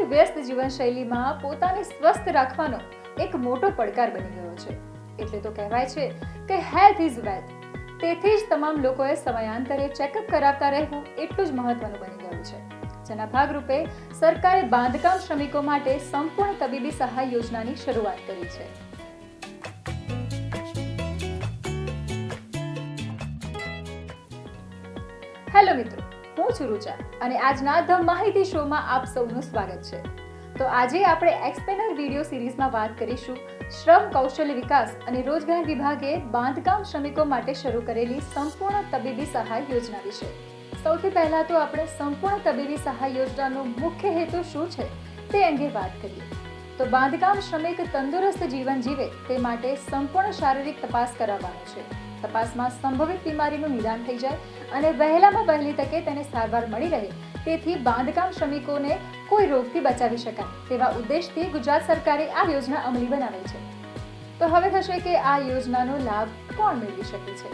આજની વ્યસ્ત જીવનશૈલીમાં પોતાને સ્વસ્થ રાખવાનો એક મોટો પડકાર બની ગયો છે. એટલે તો કહેવાય છે કે હેલ્થ ઇઝ વેલ્થ. તેથી જ તમામ લોકોએ સમયાંતરે ચેકઅપ કરાવતા રહેવું એટલું જ મહત્વનું બની ગયું છે. જેના ભાગરૂપે સરકારે બાંધકામ શ્રમિકો માટે સંપૂર્ણ તબીબી સહાય યોજનાની શરૂઆત કરી છે. હેલો મિત્રો, હું છું રુચા અને આજના ધ માહિતી શોમાં આપ સૌનું સ્વાગત છે. તો આજે આપણે એક્સપ્લેનર વિડીયો સિરીઝમાં વાત કરીશું શ્રમ કૌશલ્ય વિકાસ અને રોજગાર વિભાગે બાંધકામ શ્રમિકો માટે શરૂ કરેલી સંપૂર્ણ તબીબી સહાય યોજના વિશે. સૌથી પહેલા તો આપણે સંપૂર્ણ તબીબી સહાય યોજનાનો મુખ્ય હેતુ શું છે તે અંગે વાત કરીએ. તો બાંધકામ શ્રમિક તંદુરસ્ત જીવન જીવે તે માટે સંપૂર્ણ શારીરિક તપાસ કરાવવાનો છે. તપાસમાં સંભવિત બીમારીનું નિદાન થઈ જાય અને વહેલામાં વહેલી તકે તેને સારવાર મળી રહે, તેથી બાંધકામ શ્રમિકોને કોઈ રોગથી બચાવી શકાય તેવા ઉદ્દેશથી ગુજરાત સરકારે આ યોજના અમલી બનાવી છે. તો હવે થશે કે આ યોજનાનો લાભ કોણ મેળવી શકે છે?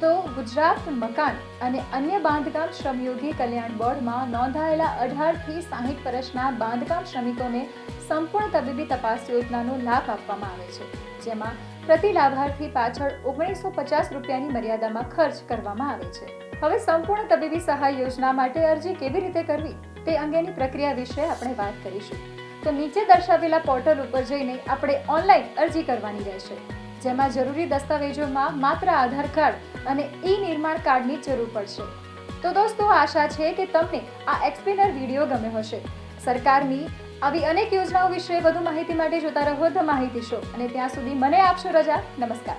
તો ગુજરાત મકાન અને અન્ય બાંધકામ શ્રમયોગી કલ્યાણ બોર્ડમાં નોંધાયેલા 18 થી 60 વર્ષના બાંધકામ શ્રમિકોને સંપૂર્ણ તબીબી તપાસ યોજનાનો લાભ આપવામાં આવે છે, જેમાં પ્રતિ લાભાર્થી પાછળ 1950 રૂપિયાની મર્યાદામાં ખર્ચ કરવામાં આવે છે. હવે સંપૂર્ણ તબીબી સહાય યોજના માટે અરજી કેવી રીતે કરવી તે અંગેની પ્રક્રિયા વિશે આપણે વાત કરીશું. તો નીચે દર્શાવેલા પોર્ટલ ઉપર જઈને આપણે ઓનલાઈન અરજી કરવાની રહેશે, જેમાં જરૂરી દસ્તાવેજોમાં માત્ર આધાર કાર્ડ અને નિર્માણ કાર્ડની જરૂર પડશે. તો દોસ્તો, આશા છે કે તમને આ એક્સપ્લેનર વિડીયો ગમ્યો હશે. સરકારની આવી અનેક યોજનાઓ વિશે વધુ માહિતી માટે જોતા રહો ધ માહિતી શો, અને ત્યાં સુધી મને આપશો રજા. નમસ્કાર.